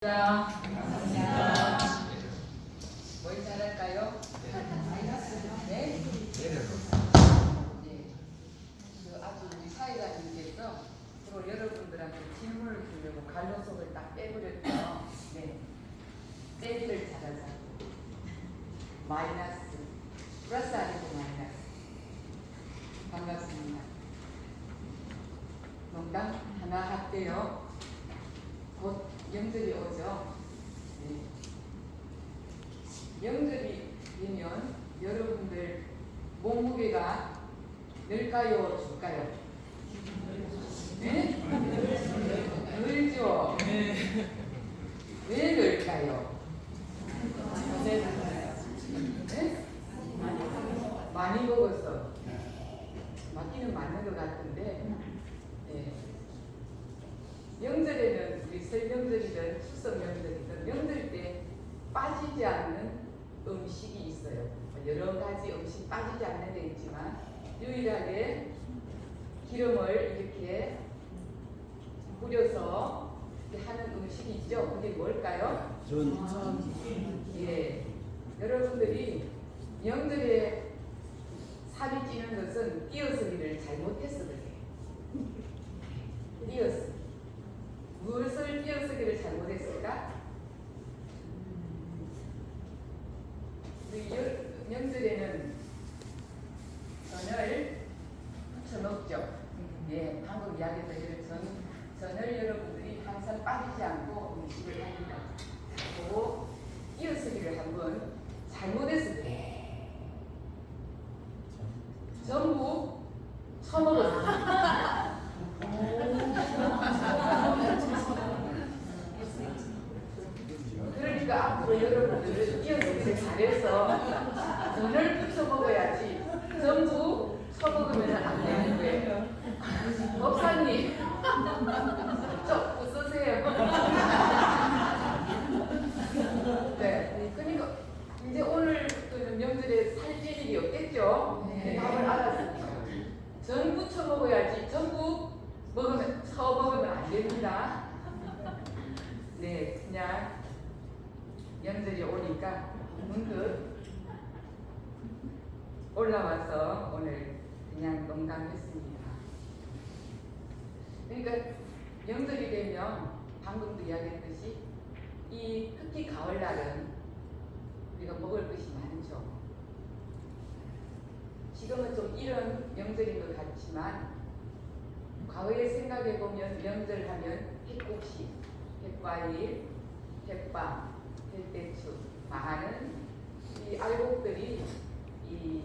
감사합니다. 뭘 잘할까요? 네? 네. 아주 우리 사회자님께서 서로 여러분들한테 질문을 주려고 갈로속을 딱 빼버렸죠. 네. 빼기를 잘하자. 마이너스. 플러스 아니고 마이너스. 반갑습니다. 농담 하나 할게요. 곧 명절이 오죠. 네. 명절이 되면 여러분들 몸무게가 늘까요, 줄까요? 네? 늘죠? 왜 늘까요? 네? 많이 먹어서. 맞기는 맞는 것 같은데, 네. 명절에는 우리 설 명절이든 추석 명절이든 명절 때 빠지지 않는 음식이 있어요. 여러 가지 음식 빠지지 않는 데 있지만 유일하게 기름을 이렇게 뿌려서 이렇게 하는 음식이 있죠. 그게 뭘까요? 예, 여러분들이 명절에 살이 찌는 것은 띄어쓰기를 잘못해서 그래요. 띄어쓰기. 무엇을 띄어쓰기를 잘못했을까? 우리 명절에는 전을 부쳐 먹죠. 예, 방금 이야기했던 전을 여러분들이 항상 빠지지 않고 음식을 합니다. 그리고 띄어쓰기를 한번 잘못했습니다. 전부 처먹었습니다. 그러니까 앞으로 여러분들은 띄어쓰기를 잘해서 전을 부쳐 먹어야지 전부 처먹으면 안 되는 거예요. 법사님, 좀 웃으세요. 네, 그러니까 이제 오늘부터는 명절에 살찔 일이 없겠죠. 답을 알았으니까 전 부쳐 먹어야지 전부 처먹으면 안 됩니다. 네, 그냥 명절이 오니까 문득 올라와서 오늘 그냥 농담했습니다. 그러니까 명절이 되면 방금도 이야기했듯이 특히 가을날은 우리가 먹을 것이 많죠. 지금은 좀 이런 명절인 것 같지만 과거에 생각해보면 명절하면 햇국시, 햇과일, 햇빵, 햇대추 많은 이 알곡들이 이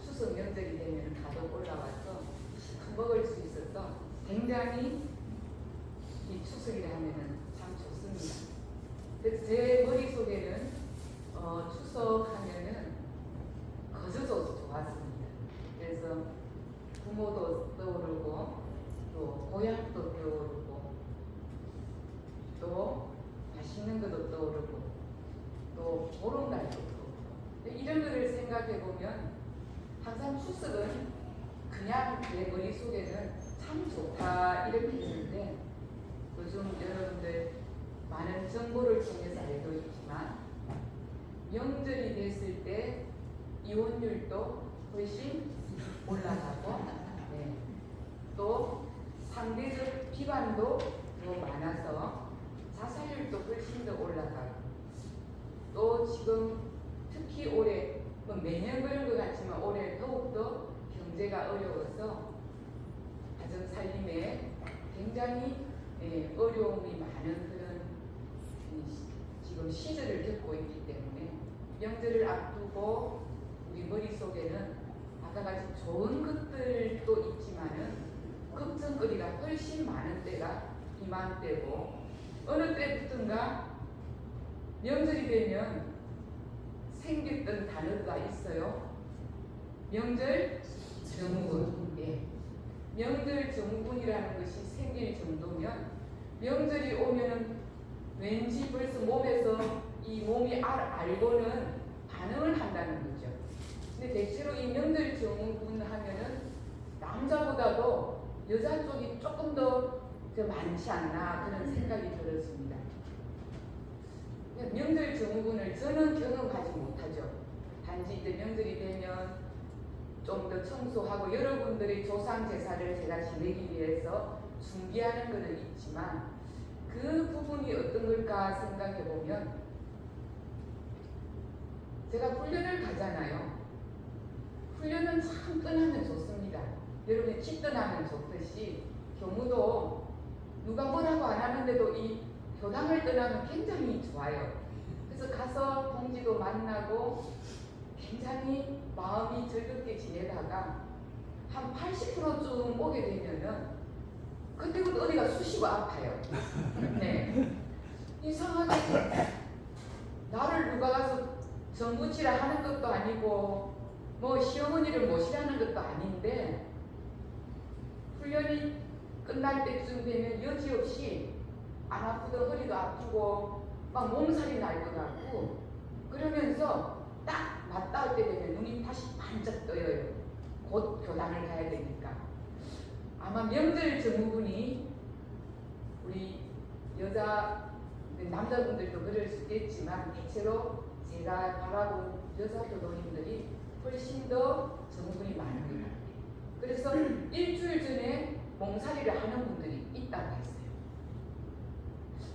추석 명절이 되면 가득 올라와서 먹을 수 있어서 굉장히 이 추석이라 하면은 참 좋습니다. 그래서 제 머릿속에는 추석 하면은 거저도 좋았습니다. 그래서 부모도 떠오르고 또 고향도 떠오르고 또 맛있는 것도 떠오르고 또 보름달도 떠오르고 이런 거를 생각해 보면 항상 추석은 그냥 내 머릿속에는 참 좋다 이렇게 했는데 요즘 여러분들 많은 정보를 통해서 알고 있지만 명절이 됐을 때 이혼율도 훨씬 올라가고 또 상대적 비관도 더 많아서 자살률도 훨씬 더 올라가고 또 지금 특히 올해 매년 그런 것 같지만 올해 더욱더 경제가 어려워서 가정살림에 굉장히 어려움이 많은 그런 지금 시절을 겪고 있기 때문에 명절을 앞두고 우리 머릿속에는 아까 같이 좋은 것들도 있지만은 걱정거리가 훨씬 많은 때가 이맘때고 어느 때부턴가 명절이 되면 생겼던 단어가 있어요. 명절 정군. 명절 정군이라는 것이 생길 정도면 명절이 오면은 왠지 벌써 몸에서 이 몸이 알고는 반응을 한다는 거죠. 근데 대체로 이 명절 정군 하면은 남자보다도 여자 쪽이 조금 더 많지 않나 그런 생각이 들었습니다. 명절 증후군을 저는 경험하지 못하죠. 단지 이제 명절이 되면 좀 더 청소하고 여러분들의 조상 제사를 제가 지내기 위해서 준비하는 것은 있지만 그 부분이 어떤 걸까 생각해 보면 제가 훈련을 가잖아요. 훈련은 참 떠나면 좋습니다. 여러분이 집 떠나면 좋듯이 교무도 누가 뭐라고 안 하는데도 이 교당을 떠나면 굉장히 좋아요. 그래서 가서 동지도 만나고 굉장히 마음이 즐겁게 지내다가 한 80%쯤 오게 되면은 그때부터 어디가 쑤시고 아파요. 네. 이상하게 나를 누가 가서 정부치라 하는 것도 아니고 뭐 시어머니를 모시라는 것도 아닌데 훈련이 끝날 때쯤 되면 여지없이 안 아프던 허리도 아프고 막 몸살이 날 것 같고 그러면서 딱 맞다 할 때 되면 눈이 다시 반짝 떠요. 곧 교단을 가야 되니까. 아마 명절 증후군이 우리 남자분들도 그럴 수 있겠지만 대체로 제가 바라본 여자 교도님들이 훨씬 더 증후군이 많은 것 같아요. 그래서 일주일 전에 몸살이를 하는 분들이 있다고 했어요.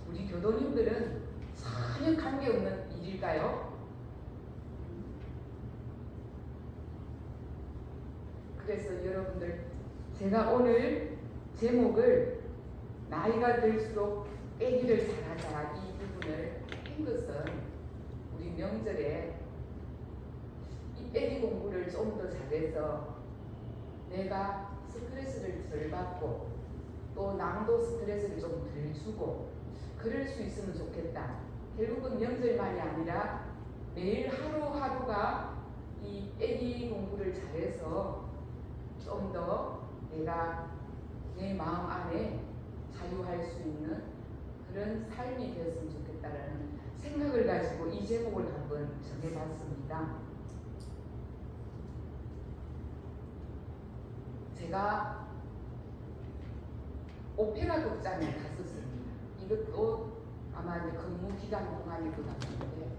우리 교도님들은 전혀 관계없는 일일까요? 그래서 여러분들 제가 오늘 제목을 나이가 들수록 애기를 잘하자 이 부분을 한 것은 우리 명절에 이 애기 공부를 좀 더 잘해서 내가 스트레스를 덜 받고 또 남도 스트레스를 좀 덜 주고 그럴 수 있으면 좋겠다. 결국은 명절만이 아니라 매일 하루하루가 이 애기 공부를 잘해서 좀 더 내가 내 마음 안에 자유할 수 있는 그런 삶이 되었으면 좋겠다라는 생각을 가지고 이 제목을 한번 정해봤습니다. 제가 오페라 극장에 갔었습니다. 이것도 아마 이제 근무 기간 동안일 것 같은데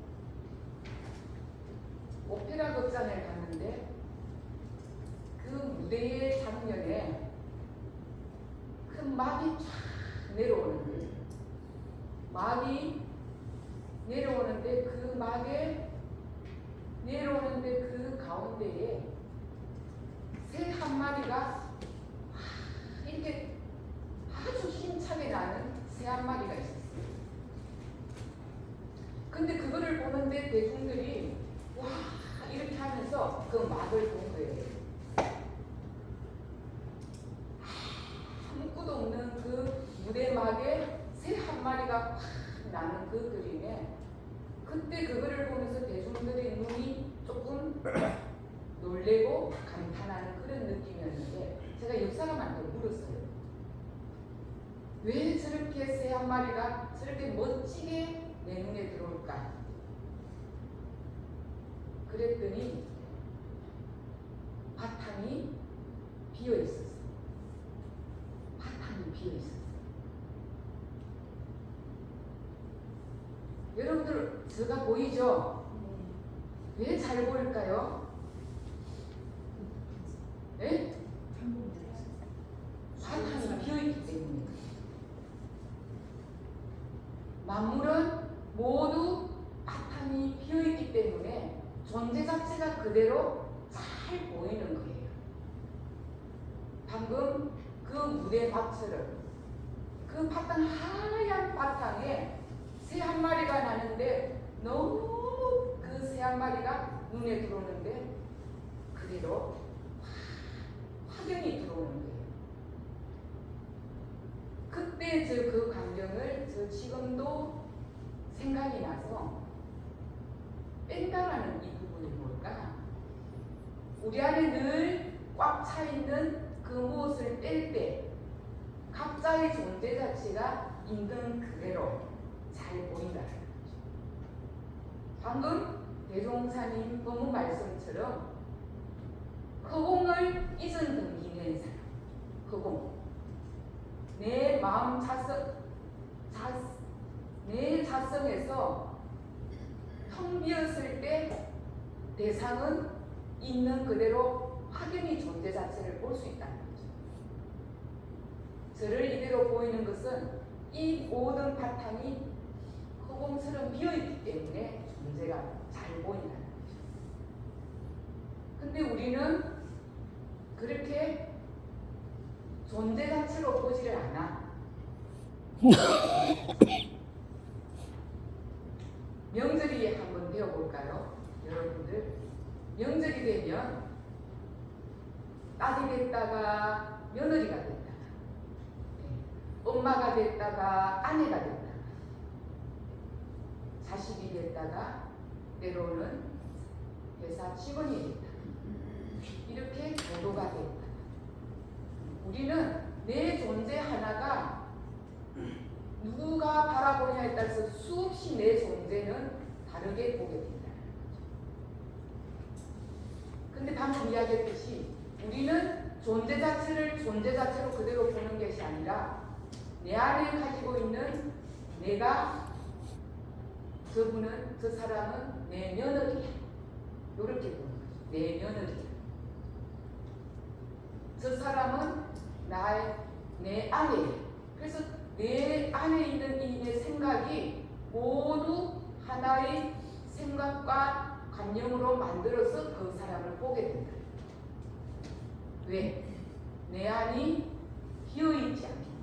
오페라 극장에 갔는데 그 무대의 장면에 큰 막이 쫙 내려오는데 막이 내려오는데 그 막에 내려오는데 그 가운데에 새 한 마리가 이렇게 아주 힘차게 나는 새 한 마리가 있었어요. 근데 그거를 보는데 대중들이 와 이렇게 하면서 그 막을 본 거예요. 아무것도 없는 그 무대막에 새 한 마리가 확 나는 그 그림에 그때 그거를 보면서 대중들의 눈이 조금 놀래고 감탄하는 그런 느낌이었는데 제가 옆 사람한테 물었어요. 왜 저렇게 새 한 마리가 저렇게 멋지게 내 눈에 들어올까? 그랬더니 바탕이 비어 있었어요. 바탕이 비어 있었어요. 여러분들 제가 보이죠? 왜 잘 보일까요? 네? 바탕이 비어있기 때문에. 만물은 모두 바탕이 비어있기 때문에 존재 자체가 그대로 잘 보이는 거예요. 방금 그 무대막처럼 그 바탕 하얀 바탕에 새 한 마리가 나는데 너무 그 새 한 마리가 눈에 들어오는데 그대로 확연히 들어오는 거예요. 그때 저 그 광경을 저 지금도 생각이 나서 뺀다라는 이 부분이 뭘까? 우리 안에 늘 꽉 차 있는 그 무엇을 뺄 때 각자의 존재 자체가 있는 그대로 잘 보인다는 거죠. 방금 대종사님 본문 말씀처럼 허공을 잊은 등기는 사람, 허공. 내 마음 내 자성에서 텅 비었을 때 대상은 있는 그대로 확연히 존재 자체를 볼 수 있다는 거죠. 저를 이대로 보이는 것은 이 모든 바탕이 허공처럼 비어있기 때문에 존재가 잘 보인다는 거죠. 근데 우리는 그렇게 존재 자체로 보지를 않아. 명절이 한번 배워볼까요? 여러분들, 명절이 되면 딸이 됐다가 며느리가 됐다가, 엄마가 됐다가 아내가 됐다가, 자식이 됐다가 때로는 회사 직원이 됐다가, 이렇게 도도가 됐다가, 우리는 내 존재 하나가 누가 바라보냐에 따라서 수없이 내 존재는 다르게 보게 된다. 근데 방금 이야기했듯이 우리는 존재 자체를 존재 자체로 그대로 보는 것이 아니라 내 안에 가지고 있는 내가, 저분은, 저 사람은 내 며느리야, 이렇게 보는 거죠. 내 며느리야. 저 사람은 내 아내야. 그래서 내 안에 있는 이 내 생각이 모두 하나의 생각과 관념으로 만들어서 그 사람을 보게 된다. 왜? 내 안이 비어있지 않기 때문에.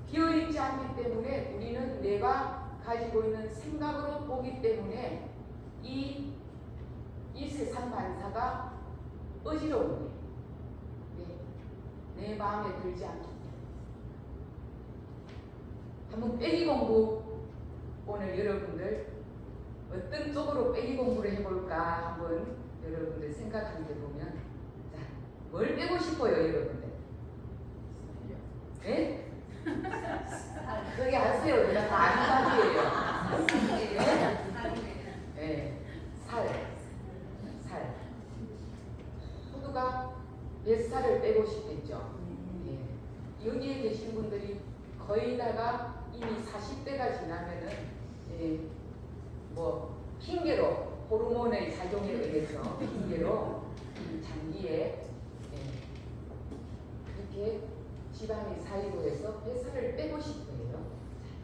비어있지 않기 때문에 우리는 내가 가지고 있는 생각으로 보기 때문에 이 세상 반사가 어지러운 거예요. 내 마음에 들지 않기 때문에. 한번 빼기 공부, 오늘 여러분들 어떤 쪽으로 빼기 공부를 해볼까 한번 여러분들 생각하게 보면, 자, 뭘 빼고 싶어요 여러분들? 네? 그게 아세요? 내가 다 아는 답이에요. 네, 살. 모두가 뱃살을 빼고 싶겠죠. 예. 여기에 계신 분들이 거의 다가 이미 40대가 지나면은 뭐 핑계로, 호르몬의 작용에 의해서 핑계로 장기에 그렇게 지방이 쌓이고 해서 뱃살을 빼고 싶어요.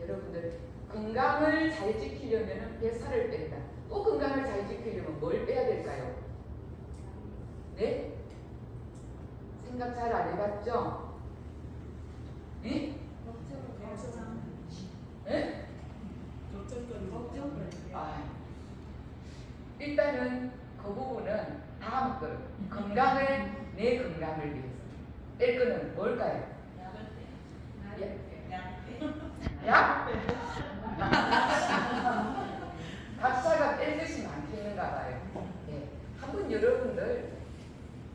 여러분들, 건강을 잘 지키려면 뱃살을 뺀다. 또 건강을 잘 지키려면 뭘 빼야 될까요? 네? 생각 잘 안 해봤죠? 네? 네? 일단은 그 부분은 다음 거, 내 건강을 위해서 뺄 거는 뭘까요? 약? 각자가 뺄 것이 많겠는가 봐요. 네. 한번 여러분들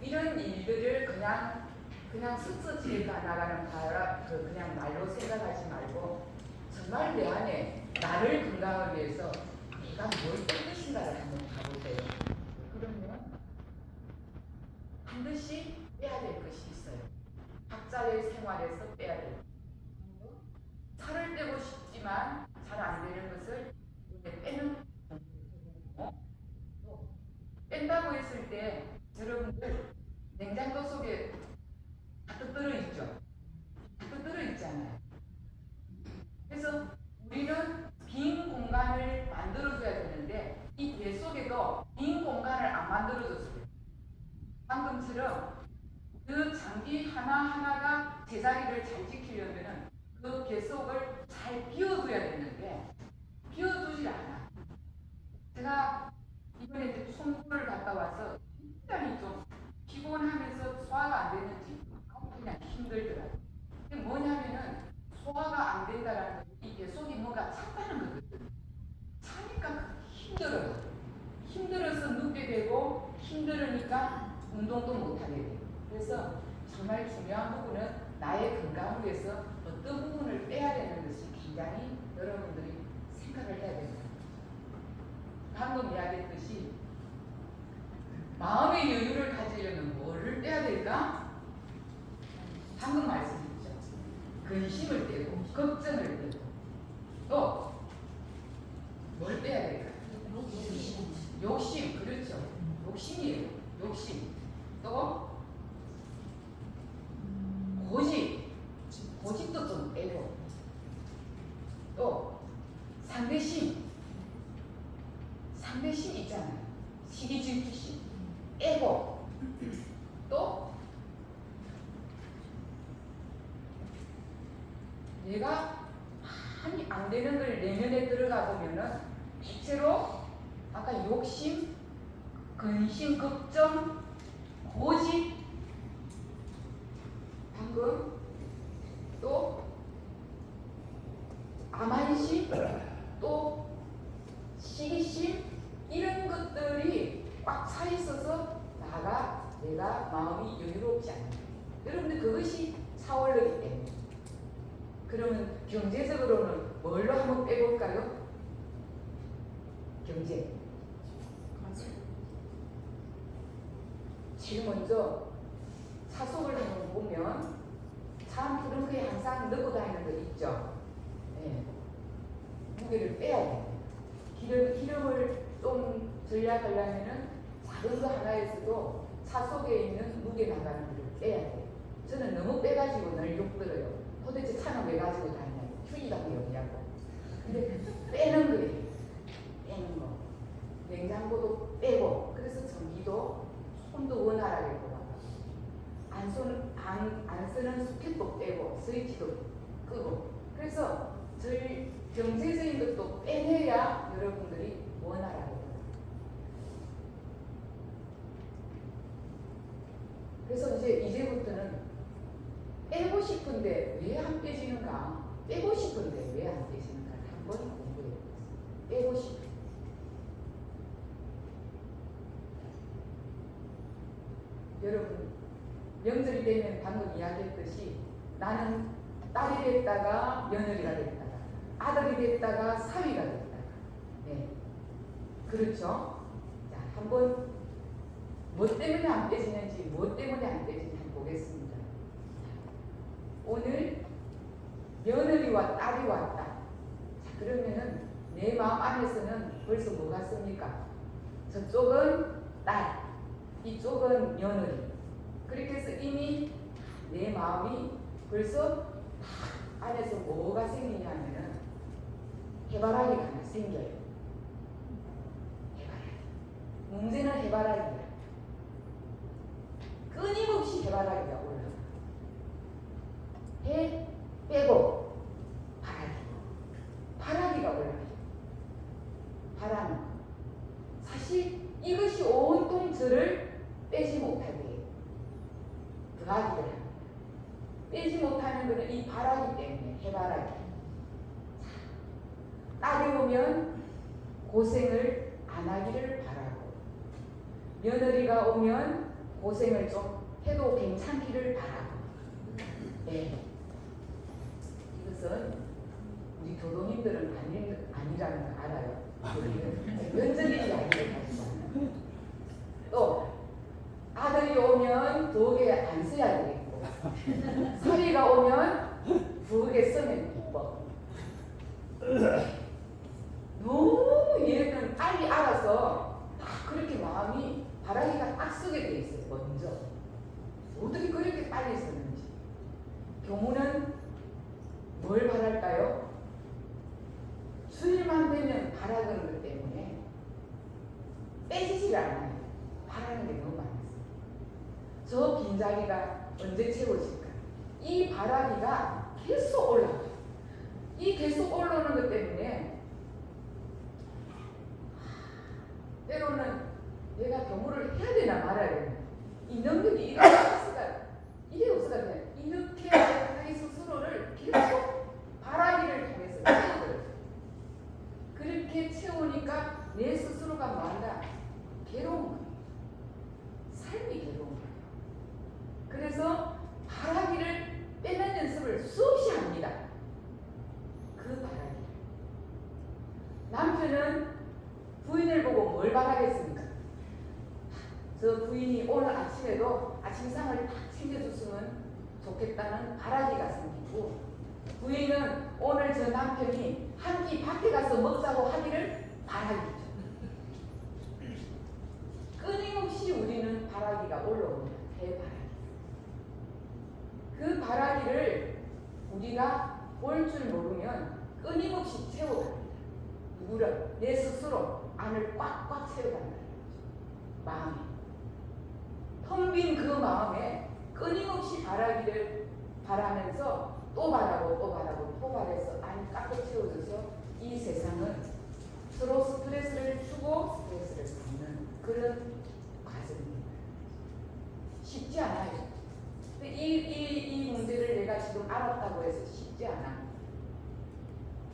이런 일들을 그냥 스쳐지가 나가는 그냥 말로 생각하지 말고 정말 내 안에 나를 건강을 위해서 내가 뭘 뺄 것인가를 한번 봐보세요. 그러면 반드시 빼야 될 것이 있어요. 각자의 생활에서 빼야 될 것. 살을 빼고 싶지만 잘 안 되는 것을 빼는 뺀다고 했을 때 여러분들 냉장고 속에 가득 들어있죠? 가득 들어있잖아요. 그래서 우리는 빈 공간을 만들어줘야 되는데 이 배 속에도 빈 공간을 안 만들어줬어요. 방금처럼 그 장기 하나하나가 제자리를 잘 지키려면 그 배 속을 잘 비워줘야 되는데 비워주질 않아. 제가 이번에 이제 송구를 갔다 와서 굉장히 좀 피곤하면서 소화가 안 되는지 그냥 힘들더라고요. 그게 뭐냐면은 소화가 안 된다라는 건 이 배 속이 뭐가 찼다는 거거든요. 차니까 힘들어요. 힘들어서 눕게 되고 힘들으니까 운동도 못하게 돼요. 그래서 정말 중요한 부분은 나의 건강을 위해서 어떤 부분을 빼야 되는 것이 굉장히 여러분들이 생각을 해야 된다. 방금 이야기했듯이 마음의 여유를 가지려면 뭐를 빼야 될까? 방금 말씀드렸죠. 근심을 빼고 걱정을 빼고 또 뭘 빼야 될까? 욕심이에요. 욕심. 또 고집. 고집도 좀 빼고. 또 상대심. 상대심 있잖아요. 시기질투심. 빼고. 또 내가 한이 안 되는 걸 내면에 들어가 보면은 대체로 아까 욕심, 근심, 걱정, 고집, 방금 또 암환심, 또 시기심 이런 것들이 꽉 차 있어서 내가 마음이 여유롭지 않아요. 여러분들 그것이 차오르기 때문에. 그러면 경제적으로는 뭘로 한번 빼볼까요? 경제. 제일 먼저 차속을 한번 보면 차 트렁크에 항상 넣고 다니는 거 있죠. 네. 무게를 빼야 돼요. 기름을 좀 절약하려면은 작은 거 하나에서도 차 속에 있는 무게 나가는 거를 빼야 돼요. 저는 너무 빼가지고 늘 욕들어요. 도대체 차는 왜 가지고 다니냐고. 휴지당이 어디냐고. 근데 빼는 거예요. 빼는 거. 냉장고도 빼고, 그래서 전기도 손도 원활하게 돌아가고, 안 쓰는 스피커도 빼고, 스위치도 끄고. 그래서 저희 경제적인 것도 빼내야 여러분들이 원활하게 돌아가요. 그래서 이제부터는 빼고 싶은데 왜 안 빼지는가? 빼고 싶은데 왜 안 빼지는가? 한번 공부해 보세요. 빼고 싶은. 여러분, 명절이 되면 방금 이야기했듯이 나는 딸이 됐다가 며느리가 됐다가 아들이 됐다가 사위가 됐다가. 네. 그렇죠? 자, 한번 뭐 때문에 안 빼지는지, 뭐 때문에 안 빼지는지 한번 보겠습니다. 오늘 며느리와 딸이 왔다. 자, 그러면은 내 마음 안에서는 벌써 뭐가 씁니까? 저쪽은 딸, 이쪽은 며느리. 그렇게 해서 이미 내 마음이 벌써 안에서 뭐가 생기냐면은 해바라기가 하나 생겨요. 해바라기. 문제는 해바라기야. 끊임없이 해바라기가 올라가. 해 빼고 바라기가 올라가요. 바람은 사실 이것이 온통 저를 빼지 못하게 더하기를 합니다. 빼지 못하는 것은 이 바라기 때문에. 해바라기. 딸이 오면 고생을 안 하기를 바라고, 며느리가 오면 고생을 좀 해도 괜찮기를 바라고. 네. 이것은 우리 교도님들은 아니라는 거 알아요. 우리는 면적인 이야기를 가지고. 또 아들이 오면 부엌에 안 써야 되겠고, 사위가 오면 부엌에 쓰면 기뻐. 너무 얘는 빨리 알아서 딱 그렇게 마음이 바라기가 딱 쓰게 돼 있어요. 먼저 어떻게 그렇게 빨리 쓰는지. 경우는 뭘 바랄까요? 주일만 되면 바라는 것 때문에 빼지질 않아요. 바라는 게 너무 많았어요. 저 빈자리가 언제 채워질까? 이 바라기가 계속 올라가요. 이 계속 올라오는 것 때문에 때로는 내가 교무를 해야 되나 말아야 되나, 이 능력이 이래 없어가 그냥 이렇게 자기 스스로를 계속 바라기를 통해서 채워들어요. 그렇게 채우니까 내 스스로가 뭔가 괴로운 거예요. 삶이 괴로운 거예요. 그래서 바라기를 빼는 연습을 수없이 합니다. 그 바라기를. 남편은 부인을 보고 뭘 바라겠습니까? 저 부인이 오늘 아침에도 아침상을 딱 챙겨줬으면 좋겠다는 바라기가 생기고, 부인은 오늘 저 남편이 한 끼 밖에 가서 먹자고 하기를 바라기죠. 끊임없이 무력, 내 스스로 안을 꽉꽉 채워간다는 거죠. 마음이. 텅 빈 그 마음에 끊임없이 바라기를 바라면서 또 바라고 또 바라고 또 바라서 안이 꽉꽉 채워져서 이 세상은 서로 스트레스를 주고 스트레스를 받는 그런 과정입니다. 쉽지 않아요. 이 문제를 내가 지금 알았다고 해서 쉽지 않아.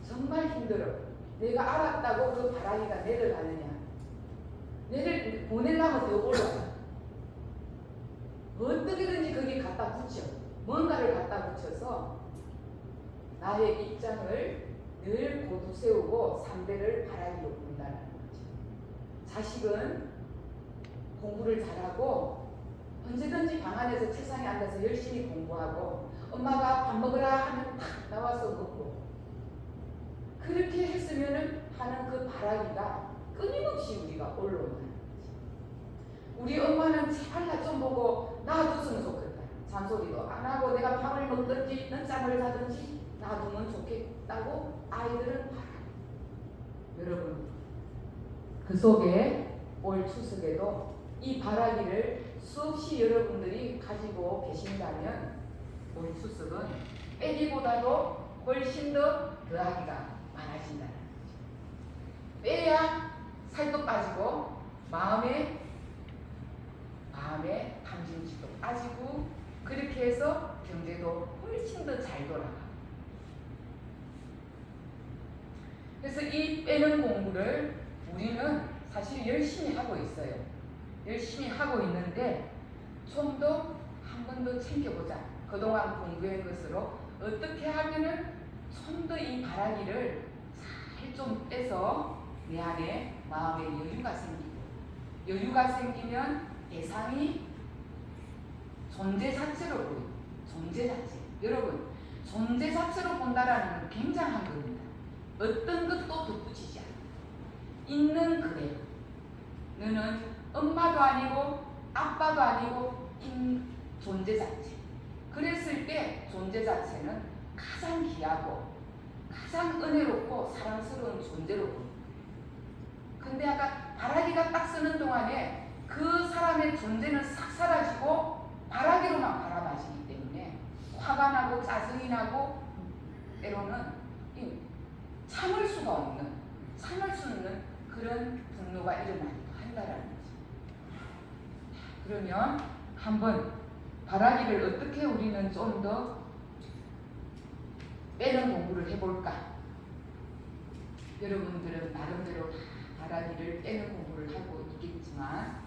정말 힘들어. 내가 알았다고 그 바라기가 내려가느냐. 내를 보내려면 더 올라가. 어떻게든지 거기 갖다 붙여. 뭔가를 갖다 붙여서 나의 입장을 늘 고두 세우고 상대를 바라기로 본다는 거죠. 자식은 공부를 잘하고 언제든지 방 안에서 책상에 앉아서 열심히 공부하고 엄마가 밥 먹으라 하면 탁 나와서 먹고 그렇게 했으면 하는 그 바라기가 끊임없이 우리가 올라오는 거지. 우리 엄마는 제발 나 좀 보고 놔뒀으면 좋겠다. 잔소리도 안 하고 내가 밥을 먹든지 늦잠을 자든지 놔두면 좋겠다고 아이들은 바라요. 여러분 그 속에 올 추석에도 이 바라기를 수없이 여러분들이 가지고 계신다면 올 추석은 빼기보다도 훨씬 더 더하기가 많아진다는 거죠. 빼야 살도 빠지고 마음의 감진치도 빠지고 그렇게 해서 경제도 훨씬 더 잘 돌아가. 그래서 이 빼는 공부를 우리는 사실 열심히 하고 있어요. 열심히 하고 있는데 좀 더 한 번 더 챙겨보자. 그동안 공부한 것으로 어떻게 하면은 좀 더 이 바라기를 잘 좀 빼서 내 안에 마음에 여유가 생기고 여유가 생기면 대상이 존재 자체로 보여요. 존재 자체. 여러분 존재 자체로 본다라는 건 굉장한 겁니다. 어떤 것도 덧붙이지 않아요. 있는 그대로. 너는 엄마도 아니고 아빠도 아니고 존재 자체. 그랬을 때 존재 자체는 가장 귀하고 가장 은혜롭고 사랑스러운 존재로 보입니다. 근데 아까 바라기가 딱 쓰는 동안에 그 사람의 존재는 싹 사라지고 바라기로만 바라봐지기 때문에 화가 나고 짜증이 나고 때로는 참을 수 없는 그런 분노가 일어나기도 한다라는 거죠. 그러면 한번 바라기를 어떻게 우리는 좀 더 빼는 공부를 해볼까? 여러분들은 나름대로 다 바라기를 빼는 공부를 하고 있겠지만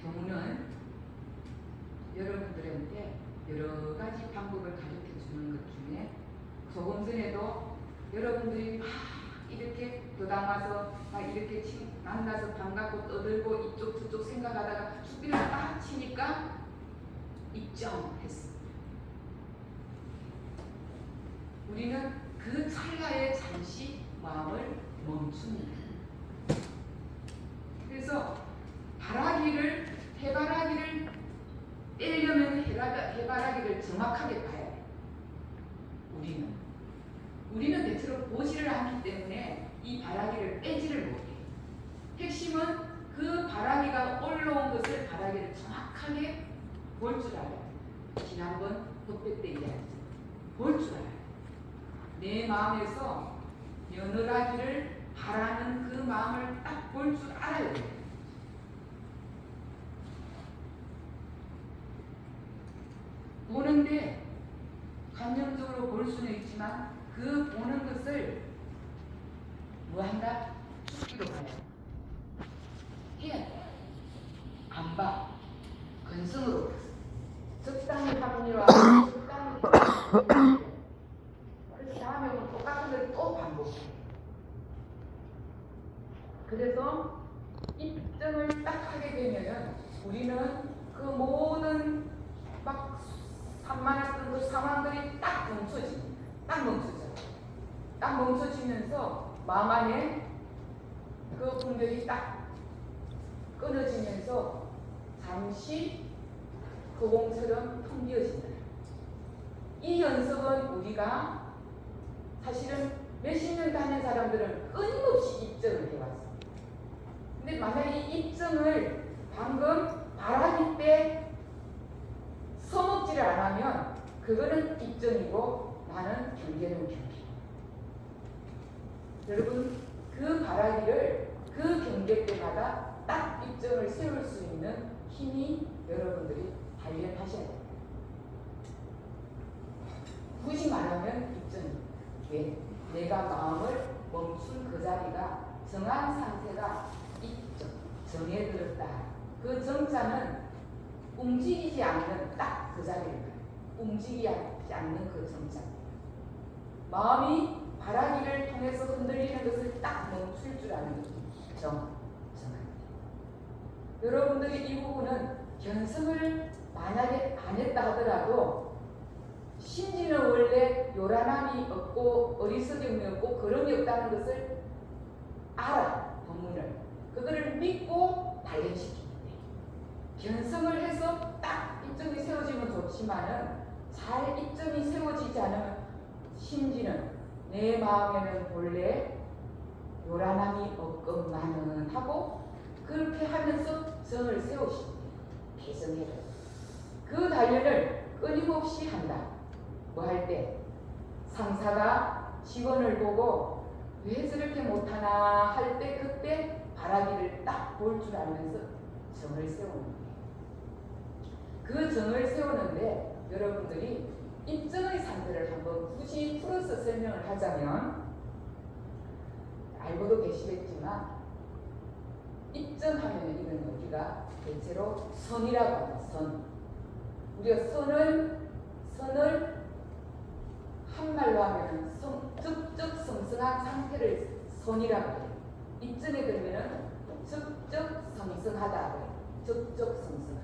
경우는 여러분들한테 여러 가지 방법을 가르쳐 주는 것 중에 조금 전에도 여러분들이 막 이렇게 도담아서 막 이렇게 만나서 반갑고 떠들고 이쪽 저쪽 생각하다가 죽비를 딱 치니까 입정했습니다. 우리는 그 찰나에 잠시 마음을 멈춥니다. 그래서 해바라기를 떼려면 해바라기를 정확하게 봐야 돼요. 우리는 대체로 보지를 않기 때문에 이 바라기를 빼지를 못해요. 핵심은 그 바라기가 올라온 것을 바라기를 정확하게 볼 줄 알아요. 지난번 독백 때 이야기했죠. 볼 줄 알아요. 내 마음에서 며느라기를 바라는 그 마음을 딱 볼 줄 알아야 돼요. 보는데 감정적으로 볼 수는 있지만 그 보는 것을 뭐 한다? 죽기로 봐요. 해야 돼. 안 봐. 근성으로 봐. 적당히 합리화, 적당히 그래서 다음에 똑같은 걸 또 반복해. 그래서 입증을 딱 하게 되면 우리는 그 모든 막 산만했던 그 상황들이 딱 멈춰집니다. 딱 멈춰져요. 딱 멈춰지면서 마음 안에 그 분별이 딱 끊어지면서 잠시 그 공처럼 텅 비어진다. 이 연습은 우리가 사실은 몇십 년 다닌 사람들은 끊임없이 입증을 해왔어. 근데 만약에 이 입증을 방금 바라기 때 써먹지를 않으면 그거는 입증이고 나는 경계는 경계. 여러분 그 바라기를 그 경계 때마다 딱 입증을 세울 수 있는 힘이 여러분들이 단련하셔야 됩니다. 굳이 말하면 입증입니다. 왜? 내가 마음을 멈춘 그 자리가 정한 상태가 입증, 정에 들었다. 그 정자는 움직이지 않는 딱 그 자리를 가요. 움직이지 않는 그 정자. 마음이 바라기를 통해서 흔들리는 것을 딱 멈출 줄 아는 정합니다. 여러분들이 이 부분은 견성을 만약에 안 했다 하더라도 신지는 원래 요란함이 없고 어리석음이 없고 그런 게 없다는 것을 알아. 법문을 그거를 믿고 단련시키는데 견성을 해서 딱 입점이 세워지면 좋지만은 잘 입점이 세워지지 않으면 신지는 내 마음에는 본래 요란함이 없건만은 하고 그렇게 하면서 정을 세우십니다. 개성해라. 그 단련을 끊임없이 한다. 뭐 할 때? 상사가 직원을 보고 왜 저렇게 못하나 할 때 그때 바라기를 딱 볼 줄 알면서 정을 세우는 거예요. 그 정을 세우는데 여러분들이 입증의 상태를 한번 굳이 풀어서 설명을 하자면 알고도 계시겠지만 입증하면 이런 우리가 대체로 선이라고 합니다. 선. 우리가 선을 한말로 하면 적적성성한 상태를 선이라고 해요. 입증에 들면은 적적성성하다. 적적성성하다.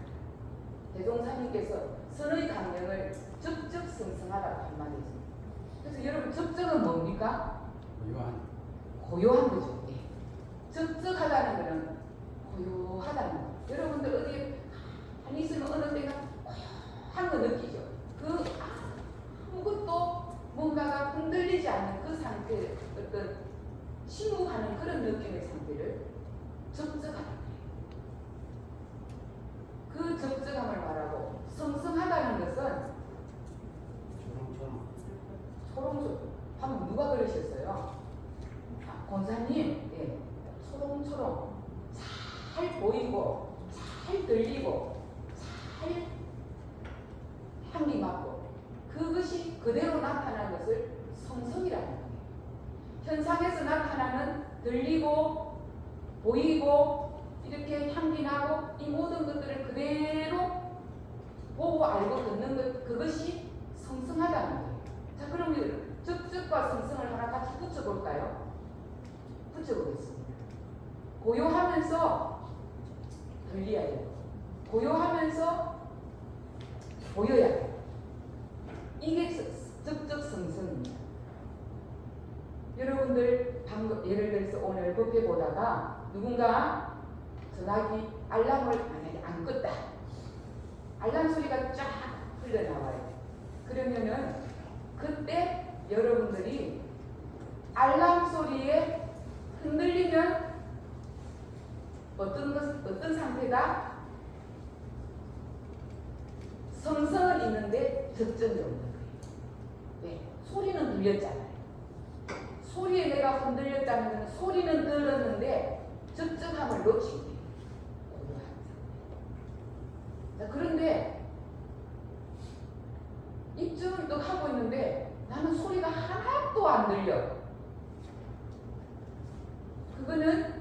대종사님께서 선의 강령을 적적성성하다고 한마디죠. 그래서 여러분 적적은 뭡니까? 고요한 거죠. 네. 적적하다는 것은 고요하다는 거. 여러분들 어디 안 있으면 어느 때가 고요한 거 느끼죠. 그 아무것도 뭔가가 흔들리지 않는 그 상태, 어떤 침묵하는 그런 느낌의 상태를 적적하다. 그 적적함을 말하고 성성하다는 것은 초롱초롱. 방금 누가 그러셨어요? 권사님, 예, 초롱초롱 잘 보이고 잘 들리고 잘 향기 맡고 그것이 그대로 나타나는 것을 성성이라는 거예요. 현상에서 나타나는 들리고 보이고 이렇게 향기 나고 이 모든 것들을 그대로 보고 알고 듣는 것, 그것이 성성하다는 거예요. 자, 그러면 적적과 성성을 하나 같이 붙여볼까요? 붙여보겠습니다. 고요하면서 들려야 돼요. 고요하면서 보여야 돼요. 이게 적적성성입니다. 여러분들 방금 예를 들어서 오늘 뷔페 보다가 누군가 전화기 알람을 만약에 안 껐다. 알람 소리가 쫙 흘러나와요. 그러면은 그때 여러분들이 알람 소리에 흔들리면 어떤 상태다? 성성은 있는데 적정이 없는 거예요. 네, 소리는 들렸잖아요. 소리에 내가 흔들렸다면 소리는 들었는데 적정함을 놓친 거예요. 자, 그런데 입증을 또 하고 있는데 나는 소리가 하나도 안 들려. 그거는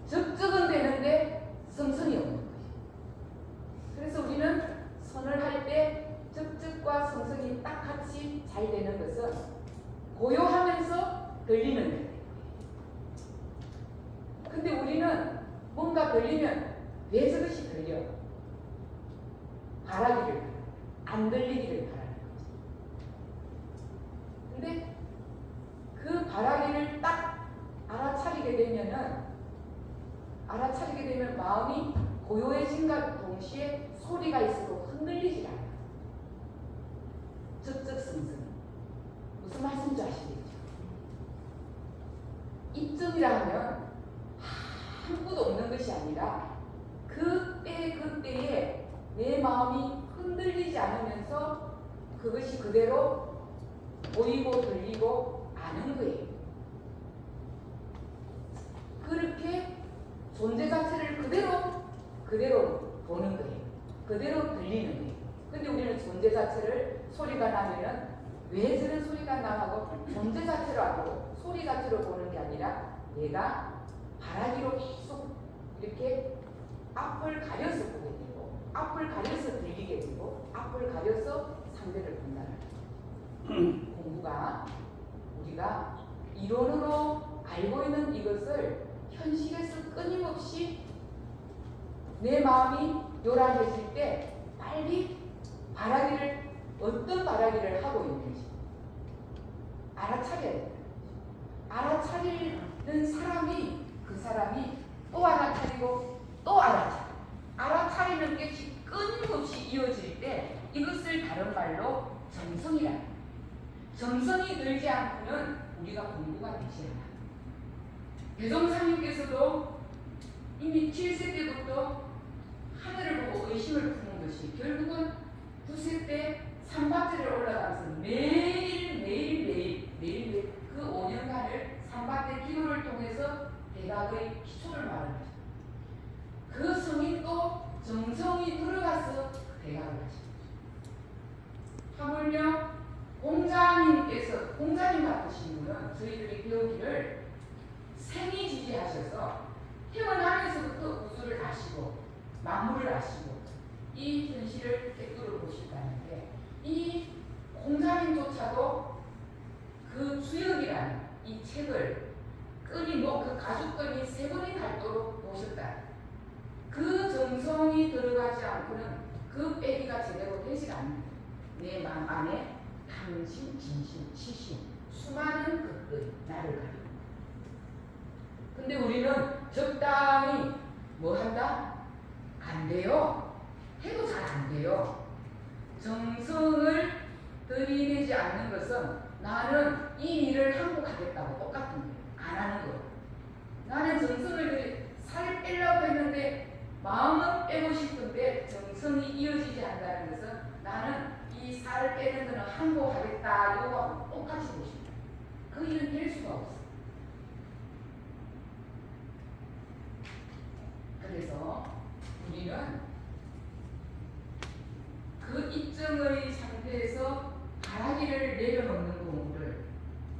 적적은 되는데 성성이 없는 거예요. 그래서 우리는 선을 할 때 적적과 성성이 딱 같이 잘 되는 것은 고요하면서 들리는 거예요. 근데 우리는 뭔가 들리면 왜 저것이 들려? 바라기를 안 들리기를 바라는 거죠. 근데 그 바라기를 딱 알아차리게 되면 마음이 고요해진과 동시에 소리가 있어도 흔들리지 않아요. 적적성성. 무슨 말씀인지 아시죠? 정성이라 하면 아무것도 없는 것이 아니라 그때에 내 마음이 흔들리지 않으면서 그것이 그대로 보이고 들리고 아는 거예요. 그렇게 존재 자체를 그대로 보는 거예요. 그대로 들리는 거예요. 근데 우리는 존재 자체를 소리가 나면은 왜 저런 소리가 나하고 존재 자체로 알고 소리 자체로 보는 게 아니라 내가 바라기로 계속 이렇게 앞을 가려서 보게 되고 앞을 가려서 들리게 되고 앞을 가려서 상대를 판단하는 공부가 우리가 이론으로 알고 있는 이것을 현실에서 끊임없이 내 마음이 요란해질 때 빨리 어떤 바라기를 하고 있는지 알아차려야 돼요. 알아차리는 사람이 그 사람이 또 알아차리고 또 알아차리는 게 끊임없이 이어질 때 이것을 다른 말로 정성이라 해요. 정성이 들지 않고는 우리가 공부가 되지 않아요. 대종사님께서도 이미 7세 때부터 하늘을 보고 의심을 푸는 것이 결국은 9세 때 삼바대를 올라가면서 매일 그 5년간을 삼바대 기도를 통해서 대각의 기초를 말하는 거죠. 그 성인도 정성이 들어가서 대각을 하십니다. 하물며 공자님 같으신 분은 저희들이 배우기를 생이 지지하셔서 태어나면서부터 우주를 아시고 만물을 아시고 이 현실을 꿰뚫어 보실다는데 이 공자님조차도 그 주역이라는 이 책을 그 가죽끈이 3번이 닳도록 보셨다. 그 정성이 들어가지 않고는 그 빼기가 제대로 되지 않는다. 내 마음 안에 탐심, 진심, 치심, 수많은 것들이 나를 가리고. 근데 우리는 적당히 뭐 한다? 안 돼요. 해도 잘 안 돼요. 정성을 들이대지 않는 것은 나는 이 일을 항복하겠다고 똑같은 거예요. 안 하는 거예요. 나는 정성을 살 빼려고 했는데 마음은 빼고 싶은데 정성이 이어지지 않는다는 것은 나는 이 살 빼는 거는 항복하겠다 이거하고 똑같이 보십니다. 그 일은 될 수가 없어요. 그래서 우리는 그 입증의 상태에서 바라기를 내려놓는 공부를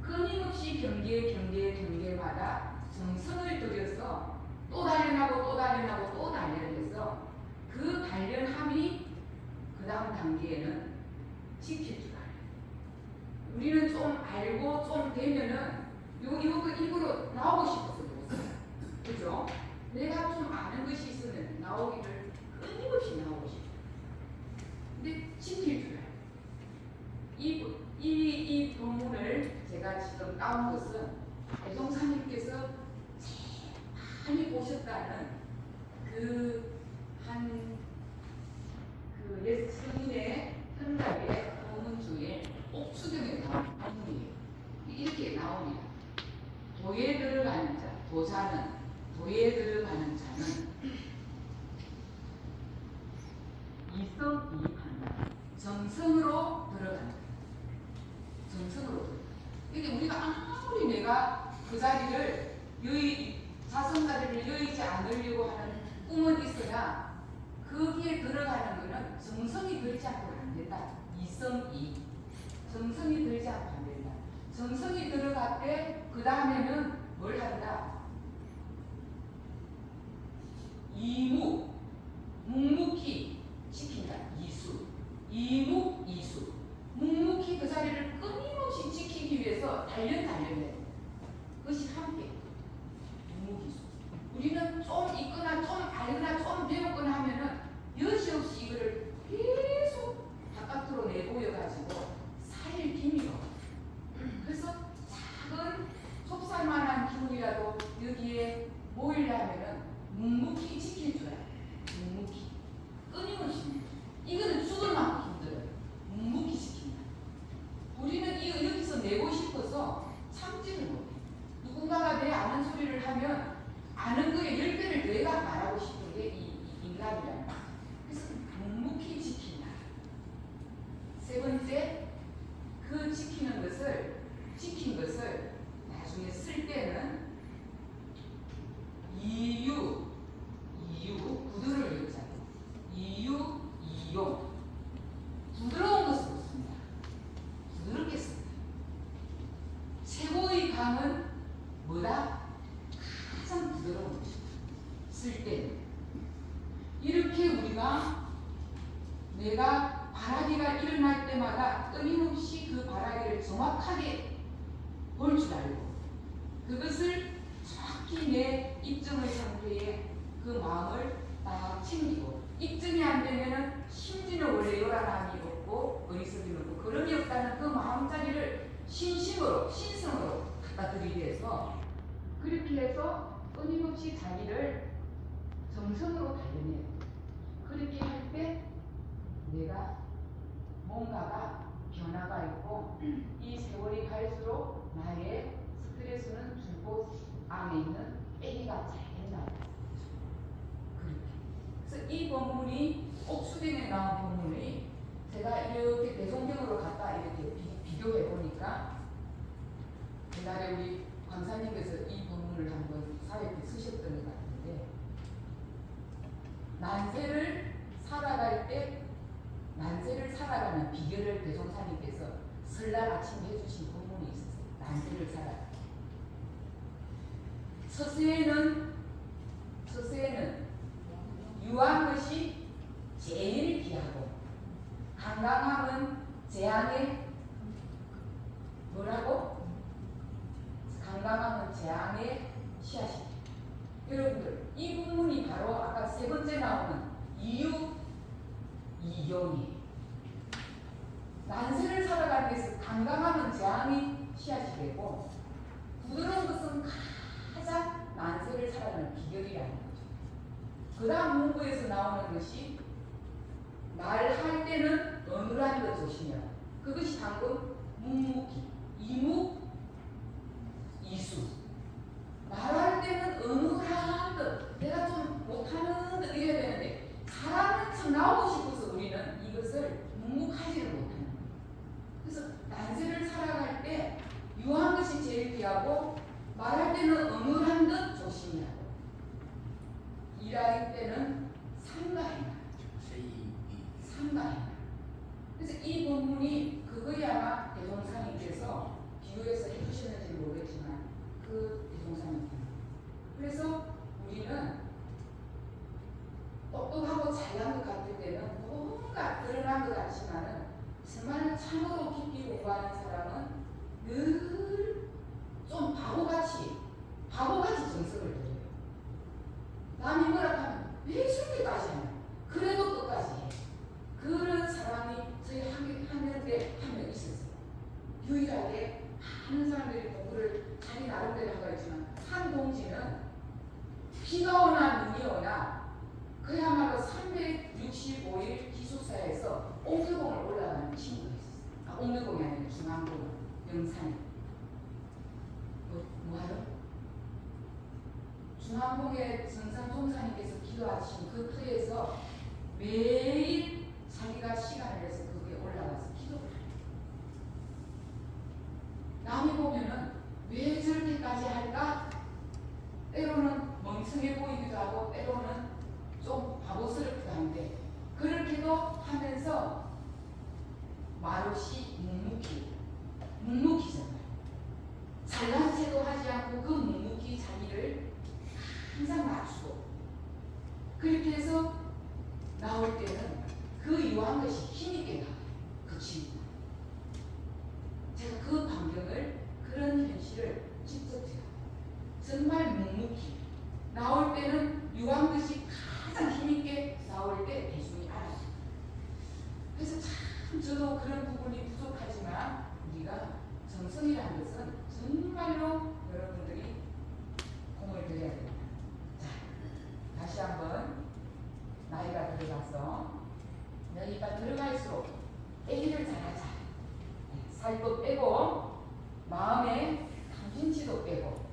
끊임없이 경계마다 정성을 들여서 또 단련해서 그 단련함이 그 다음 단계에는 지켜주라. 우리는 좀 알고 좀 되면은 이거 입으로 나오고 싶어서 그랬어요. 그죠? 내가 좀 아는 것이 있으면 나오기를 끊임없이 나오고 싶어요. 근데 지켜주라. 이 본문을 제가 지금 따온 것은 대종사님께서 많이 보셨다는 예수님의 현락의 본문 중에 옥수경에 나온 본문이에요. 이렇게 나옵니다. 도에 들어가는 자, 도에 들어가는 자는 이성이입한다. 정성으로 들어간다. 그러니까 우리가 아무리 내가 그 자리를 자성자리를 여의지 않으려고 하는 꿈은 있으나 거기에 들어가는 것은 정성이 들지 않고는 안 된다. 정성이 들지 않고 안 된다. 정성이 들어갈 때 그 다음에는 뭘 한다? 묵묵히 지킨다. 이수. 묵묵히 그 자리를 끊임없이 지키기 위해서 단련해. 그것이 함께. 묵묵이수. 우리는 좀 있거나 좀 알거나 좀 배웠거나 하면은 여지없이 이거를 계속 바깥으로 내보여가지고 살일 힘이 없어. 그래서 작은 속살만한 기운이라도 여기에 모이려면은 묵묵히 지켜줘야 돼. 묵묵히. 끊임없이. 이거는 죽을 만큼 힘들어요. 묵묵히 지킨다. 우리는 이거 여기서 내고 싶어서 참지를 못해. 누구 누군가가 내 아는 소리를 하면 아는 거에 10배를 내가 말하고 싶은 게 이 인간이란 말이야. 그래서 묵묵히 지킨다. 세 번째, 그 지킨 것을 나중에 쓸 때는 구두를 읽잖아. 이용. 부드러운 것을 씁니다. 부드럽게 씁니다. 최고의 강은 뭐다? 가장 부드러운 것이다. 쓸 때는. 이렇게 우리가 내가 바라기가 일어날 때마다 끊임없이 그 바라기를 정확하게 볼 줄 알고 그것을 정확히 내 입증의 상태에 그 마음을 딱 챙기고 입증이 안 되면은 심지는 원래 요란함이 없고 어리석음이 없고 그럼이 없다는 그 마음자리를 신심으로 신성으로 갖다 드리기 위해서 그렇게 해서 끊임없이 자기를 정성으로 단련해요. 그렇게 할 때 내가 뭔가가 변화가 있고 이 세월이 갈수록 나의 스트레스는 줄고 안에 있는 애기가 잘 된다. 그렇게. 그래서 이 본문이 옥수경에 나온 본문이 제가 이렇게 대성경으로 갖다 이렇게 비교해 보니까 옛날에 우리 강사님께서 이 본문을 한번 사회에 쓰셨던 것 같은데 난세를 살아가는 비결을 대종사님께서 설날 아침에 해주신 본문이 있었어요. 난세를 살아가. 서세에는 유한 것이 제일 귀하고 강강함은 재앙의 뭐라고? 강강함은 재앙의 씨앗이다. 여러분들 이 본문이 바로 아까 세 번째 나오는 이용이 난세를 살아가기 위해서 강강함은 재앙의 씨앗이 되고 부드러운 것은 가장 난세를 살아가는 비결이라는 거죠. 그 다음 문구에서 나오는 것이 말할 때는 어눌한 것 조심해라. 그것이 방금 묵묵히 이수 말할 때는 어눌한 것 내가 좀 못하는 것 이래야 되는데 사람은 참 나오고 싶어서 우리는 이것을 묵묵하지를 못하는 거예요. 그래서 난세를 살아갈 때 유한 것이 제일 귀하고 말할 때는 어눌한 것 조심해야 하고 일할 때는 삼가해라. 그래서 이 본문이 그거에 아마 대종사님께서 비유해서 해주셨는지 모르겠지만 그 대종사님 그래서 우리는 똑똑하고 잘난 것 같을 때는 뭔가 드러난 것 같지만은 정말 참으로 깊이 공부하는 사람은 늘 좀 바보같이 정성을 들여요. 남이 뭐라 하면 왜 저렇게까지 하냐 그래도 끝까지 해. 그런 사람이 저희 한명대 한 명 있었어요. 유일하게 많은 사람들이 공부를 자기 나름대로 하고 있지만 한 동지는 비가 오나 눈이 오나 그야말로 365일 기숙사에서 옥류봉을 올라가는 친구가 있었어요. 옥류봉이 아니라 중앙봉 영산에 뭐하러? 중앙봉에 정상 종사님께서 기도하신 그 터에서 매일 자기가 시간을 내서 거기에 올라가서 기도를 해요. 남이 보면은 왜 저렇게까지 할까? 때로는 멍청해 보이기도 하고 때로는 좀 바보스럽기도 한데 그렇게도 하면서 말없이 묵묵히 정말 잘난 체도 하지 않고 그 묵묵히 자기를 항상 낮추고 그렇게 해서 나올 때는 그 유한 것이 힘있게 나와요. 그 친구. 제가 그 광경을 그런 현실을 직접 제가 정말 묵묵히 나올 때는 유한 것이 가장 힘있게 나올 때 대중이 알아요. 그래서 참 저도 그런 부분이 부족하지만 우리가 정성이라는 것은 정말로 여러분들이 공을 들여야 됩니다. 자, 다시 한번 나이가 들어가서 나이가 들어갈수록 애기를 잘하자. 살도 빼고 마음에 당진치도 빼고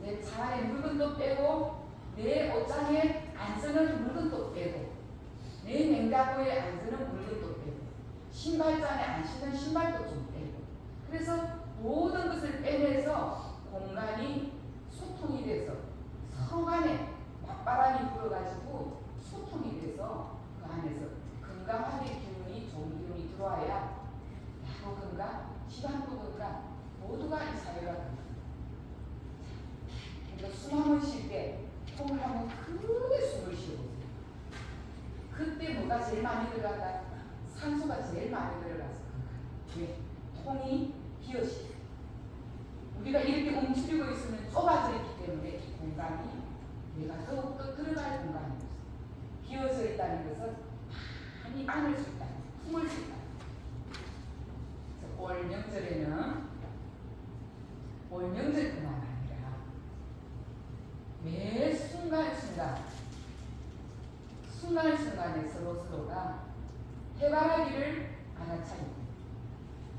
내 차 안에 물건도 빼고 내 옷장에 안 쓰는 물건도 빼고 내 냉장고에 안 쓰는 물건도 빼고 신발장에 안 신는 신발도 좀 빼고 그래서 모든 것을 빼내서 공간이 소통이 돼서 서로 간에 맞바람이 불어가지고 소통이 돼서 그 안에서 건강하게 기운이 좋은 기운이 들어와야 나도 건강, 집안도 건강, 모두가 이 사회가 건강. 그러니까 숨 한번 쉴 때 통을 한번 크게 숨을 쉬어보세요. 그때 뭐가 제일 많이 들어간다? 산소가 제일 많이 들어가서 건강. 왜? 통이 비어지죠. 우리가 이렇게 움츠리고 있으면 좁아져 있기 때문에 이 공간이 내가 더욱더 들어갈 공간이 없어요. 비어져 있다는 것은 많이 안을 수 있다, 품을 수 있다. 그래서 올 명절에는 올 명절뿐만 아니라 매 순간순간에 서로가 해바라기를 알아차리고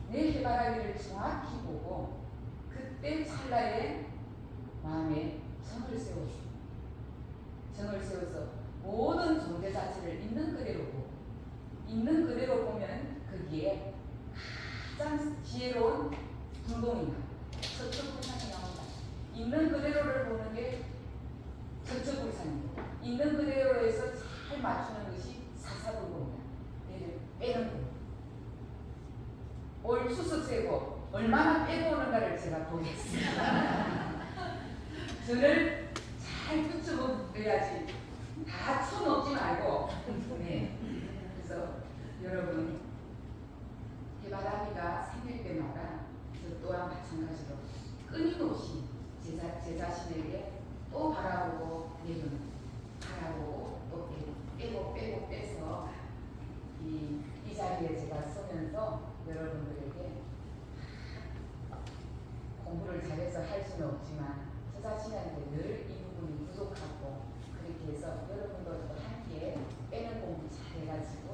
내 해바라기를 정확히 보고 그때 찰나에 마음에 정을 세워주고 정을 세워서 모든 존재 자체를 있는 그대로 보고 있는 그대로 보면 거기에 가장 지혜로운 불공이 나옵니다. 서초불산이 나온다. 있는 그대로를 보는 게 서초불산이고 있는 그대로에서 잘 맞추는 것이 사사불공이다. 얘를 빼는 거. 올 추석 세고 얼마나 빼고 오는가를 제가 보겠습니다. 저를 잘 붙여먹어야지 다 쳐먹지 말고. 네. 그래서 여러분 해바라기가 생길 때마다 저 또한 마찬가지로 끊임없이 제 자신에게 또 바라보고 내려놓고 바라보고 또 빼고 빼서 이 자리에 제가 서면서 여러분들에게 공부를 잘해서 할 수는 없지만 저 자신한테 늘 이 부분이 부족하고 그렇게 해서 여러분들도 함께 빼는 공부 잘해가지고